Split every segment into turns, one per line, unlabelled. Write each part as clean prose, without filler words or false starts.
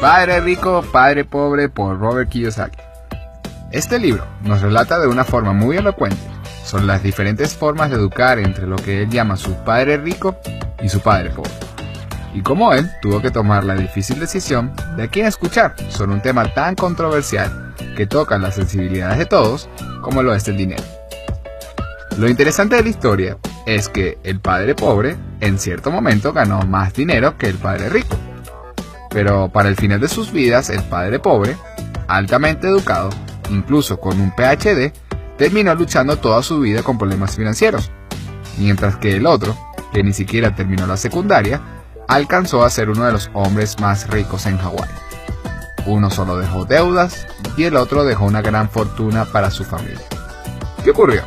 Padre Rico, Padre Pobre por Robert Kiyosaki. Este libro nos relata de una forma muy elocuente sobre las diferentes formas de educar entre lo que él llama su padre rico y su padre pobre, y cómo él tuvo que tomar la difícil decisión de a quién escuchar sobre un tema tan controversial que toca las sensibilidades de todos como lo es el dinero. Lo interesante de la historia es que el padre pobre en cierto momento ganó más dinero que el padre rico, pero para el final de sus vidas el padre pobre, altamente educado, incluso con un PhD, terminó luchando toda su vida con problemas financieros, mientras que el otro, que ni siquiera terminó la secundaria, alcanzó a ser uno de los hombres más ricos en Hawái. Uno solo dejó deudas y el otro dejó una gran fortuna para su familia. ¿Qué ocurrió?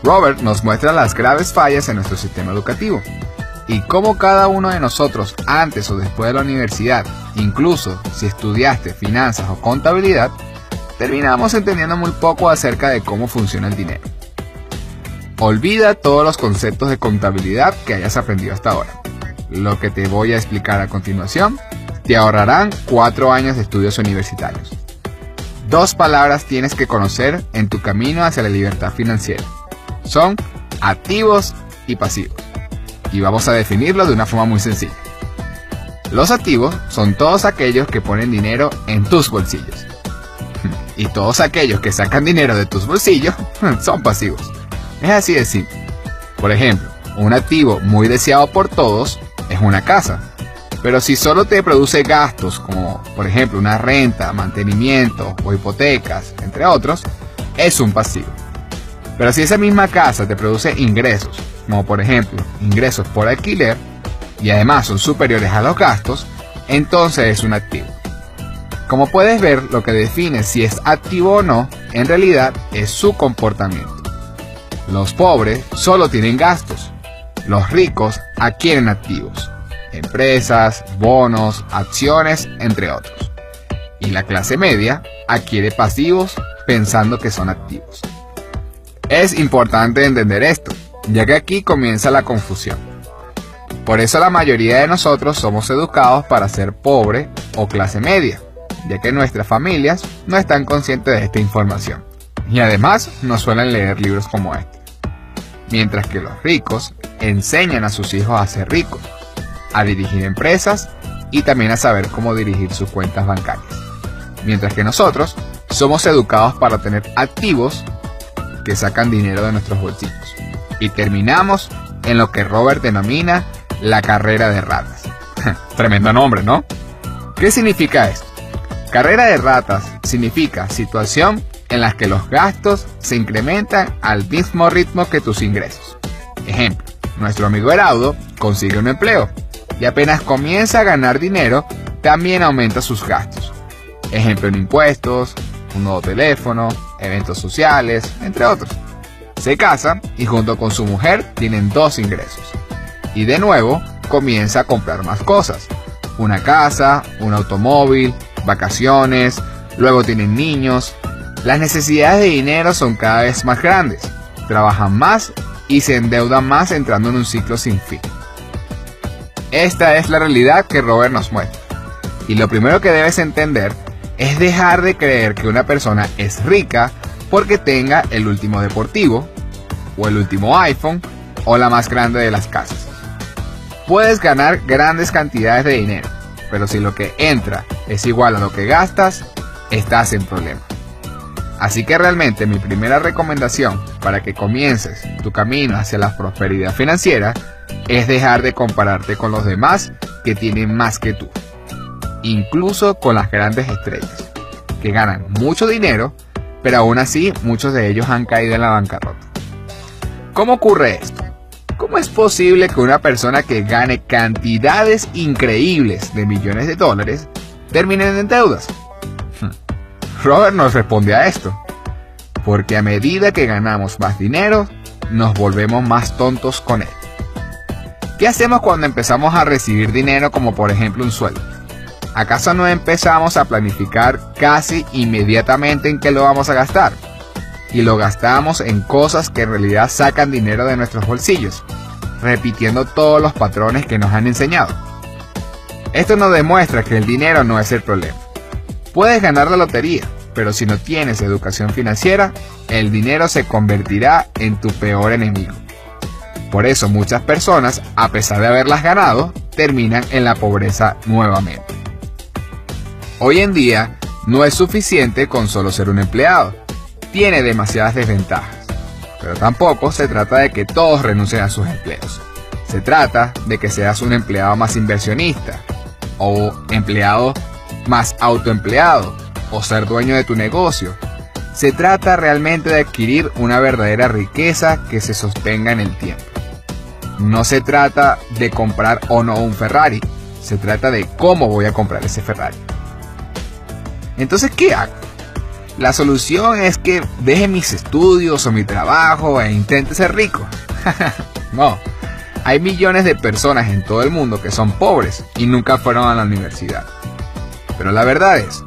Robert nos muestra las graves fallas en nuestro sistema educativo y cómo cada uno de nosotros antes o después de la universidad, incluso si estudiaste finanzas o contabilidad, terminamos entendiendo muy poco acerca de cómo funciona el dinero. Olvida todos los conceptos de contabilidad que hayas aprendido hasta ahora. Lo que te voy a explicar a continuación te ahorrarán 4 años de estudios universitarios. 2 palabras tienes que conocer en tu camino hacia la libertad financiera. Son activos y pasivos. Y vamos a definirlo de una forma muy sencilla. Los activos son todos aquellos que ponen dinero en tus bolsillos. Y todos aquellos que sacan dinero de tus bolsillos son pasivos. Es así de simple. Por ejemplo, un activo muy deseado por todos es una casa. Pero si solo te produce gastos como, por ejemplo, una renta, mantenimiento o hipotecas, entre otros, es un pasivo. Pero si esa misma casa te produce ingresos, como por ejemplo, ingresos por alquiler, y además son superiores a los gastos, entonces es un activo. Como puedes ver, lo que define si es activo o no, en realidad es su comportamiento. Los pobres solo tienen gastos. Los ricos adquieren activos, empresas, bonos, acciones, entre otros. Y la clase media adquiere pasivos pensando que son activos. Es importante entender esto, ya que aquí comienza la confusión. Por eso la mayoría de nosotros somos educados para ser pobre o clase media, ya que nuestras familias no están conscientes de esta información y además no suelen leer libros como este. Mientras que los ricos enseñan a sus hijos a ser ricos, a dirigir empresas y también a saber cómo dirigir sus cuentas bancarias. Mientras que nosotros somos educados para tener activos que sacan dinero de nuestros bolsillos. Y terminamos en lo que Robert denomina la carrera de ratas. Tremendo nombre, ¿no? ¿Qué significa esto? Carrera de ratas significa situación en la que los gastos se incrementan al mismo ritmo que tus ingresos. Ejemplo, nuestro amigo Heraudo consigue un empleo y apenas comienza a ganar dinero, también aumenta sus gastos. Ejemplo en impuestos, un nuevo teléfono, eventos sociales, entre otros. Se casa y junto con su mujer tienen 2 ingresos. Y de nuevo comienza a comprar más cosas. Una casa, un automóvil, vacaciones, luego tienen niños. Las necesidades de dinero son cada vez más grandes, trabajan más y se endeudan más entrando en un ciclo sin fin. Esta es la realidad que Robert nos muestra. Y lo primero que debes entender es dejar de creer que una persona es rica porque tenga el último deportivo, o el último iPhone, o la más grande de las casas. Puedes ganar grandes cantidades de dinero, pero si lo que entra es igual a lo que gastas, estás en problemas. Así que realmente mi primera recomendación para que comiences tu camino hacia la prosperidad financiera es dejar de compararte con los demás que tienen más que tú, incluso con las grandes estrellas, que ganan mucho dinero, pero aún así muchos de ellos han caído en la bancarrota. ¿Cómo ocurre esto? ¿Cómo es posible que una persona que gane cantidades increíbles de millones de dólares termine en deudas? Robert nos responde a esto, porque a medida que ganamos más dinero, nos volvemos más tontos con él. ¿Qué hacemos cuando empezamos a recibir dinero como por ejemplo un sueldo? ¿Acaso no empezamos a planificar casi inmediatamente en qué lo vamos a gastar? Y lo gastamos en cosas que en realidad sacan dinero de nuestros bolsillos, repitiendo todos los patrones que nos han enseñado. Esto nos demuestra que el dinero no es el problema. Puedes ganar la lotería, pero si no tienes educación financiera, el dinero se convertirá en tu peor enemigo. Por eso muchas personas, a pesar de haberlas ganado, terminan en la pobreza nuevamente. Hoy en día, no es suficiente con solo ser un empleado. Tiene demasiadas desventajas. Pero tampoco se trata de que todos renuncien a sus empleos. Se trata de que seas un empleado más inversionista, o empleado más autoempleado, o ser dueño de tu negocio. Se trata realmente de adquirir una verdadera riqueza que se sostenga en el tiempo. No se trata de comprar o no un Ferrari, se trata de cómo voy a comprar ese Ferrari. Entonces, ¿qué hago? La solución es que deje mis estudios o mi trabajo e intente ser rico. No, hay millones de personas en todo el mundo que son pobres y nunca fueron a la universidad. Pero la verdad es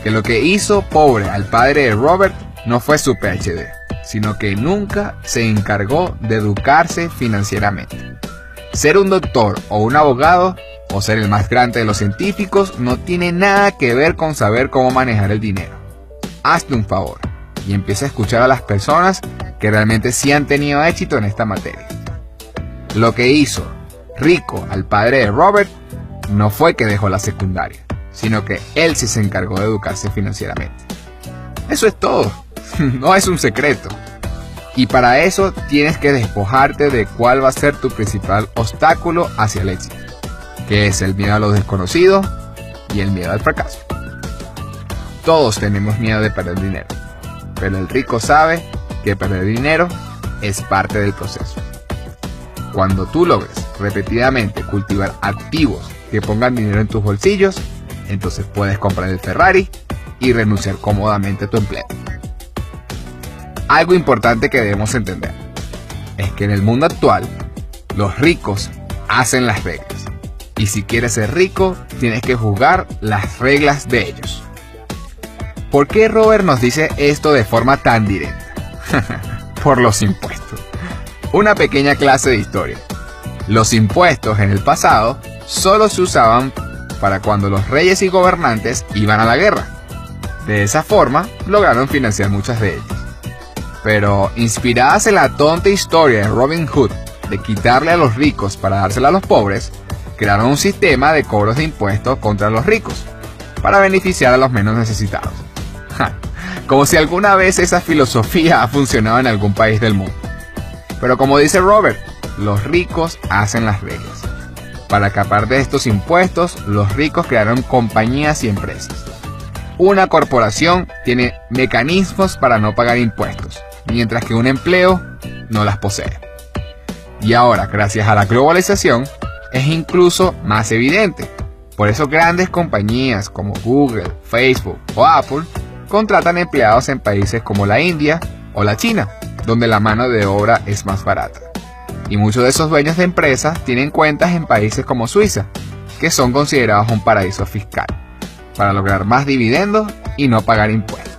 que lo que hizo pobre al padre de Robert no fue su PhD, sino que nunca se encargó de educarse financieramente. Ser un doctor o un abogado, o ser el más grande de los científicos, no tiene nada que ver con saber cómo manejar el dinero. Hazte un favor y empieza a escuchar a las personas que realmente sí han tenido éxito en esta materia. Lo que hizo rico al padre de Robert no fue que dejó la secundaria, sino que él sí se encargó de educarse financieramente. Eso es todo, no es un secreto. Y para eso tienes que despojarte de cuál va a ser tu principal obstáculo hacia el éxito, que es el miedo a lo desconocido y el miedo al fracaso. Todos tenemos miedo de perder dinero, pero el rico sabe que perder dinero es parte del proceso. Cuando tú logres repetidamente cultivar activos que pongan dinero en tus bolsillos, entonces puedes comprar el Ferrari y renunciar cómodamente a tu empleo. Algo importante que debemos entender es que en el mundo actual, los ricos hacen las reglas. Y si quieres ser rico, tienes que jugar las reglas de ellos. ¿Por qué Robert nos dice esto de forma tan directa? Por los impuestos. Una pequeña clase de historia. Los impuestos en el pasado solo se usaban para cuando los reyes y gobernantes iban a la guerra. De esa forma, lograron financiar muchas de ellas. Pero, inspiradas en la tonta historia de Robin Hood de quitarle a los ricos para dársela a los pobres, crearon un sistema de cobros de impuestos contra los ricos, para beneficiar a los menos necesitados. Como si alguna vez esa filosofía ha funcionado en algún país del mundo. Pero como dice Robert, los ricos hacen las reglas. Para escapar de estos impuestos, los ricos crearon compañías y empresas. Una corporación tiene mecanismos para no pagar impuestos, mientras que un empleo no las posee. Y ahora, gracias a la globalización, es incluso más evidente. Por eso grandes compañías como Google, Facebook o Apple contratan empleados en países como la India o la China, donde la mano de obra es más barata. Y muchos de esos dueños de empresas tienen cuentas en países como Suiza, que son considerados un paraíso fiscal, para lograr más dividendos y no pagar impuestos,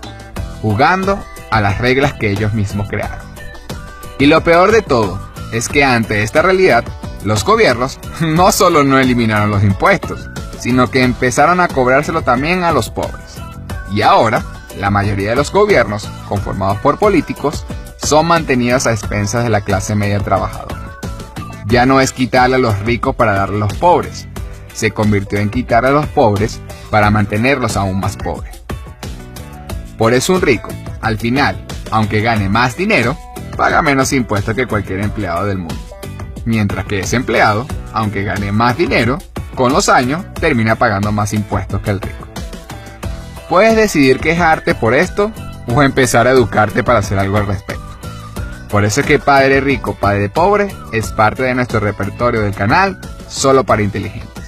jugando a las reglas que ellos mismos crearon. Y lo peor de todo es que ante esta realidad, los gobiernos no solo no eliminaron los impuestos, sino que empezaron a cobrárselo también a los pobres. Y ahora, la mayoría de los gobiernos, conformados por políticos, son mantenidos a expensas de la clase media trabajadora. Ya no es quitarle a los ricos para darle a los pobres, se convirtió en quitarle a los pobres para mantenerlos aún más pobres. Por eso un rico, al final, aunque gane más dinero, paga menos impuestos que cualquier empleado del mundo. Mientras que ese empleado, aunque gane más dinero, con los años termina pagando más impuestos que el rico. Puedes decidir quejarte por esto o empezar a educarte para hacer algo al respecto. Por eso es que Padre Rico, Padre Pobre es parte de nuestro repertorio del canal solo para inteligentes.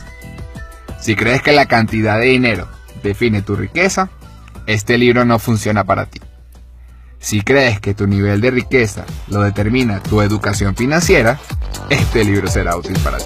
Si crees que la cantidad de dinero define tu riqueza, este libro no funciona para ti. Si crees que tu nivel de riqueza lo determina tu educación financiera, este libro será útil para ti.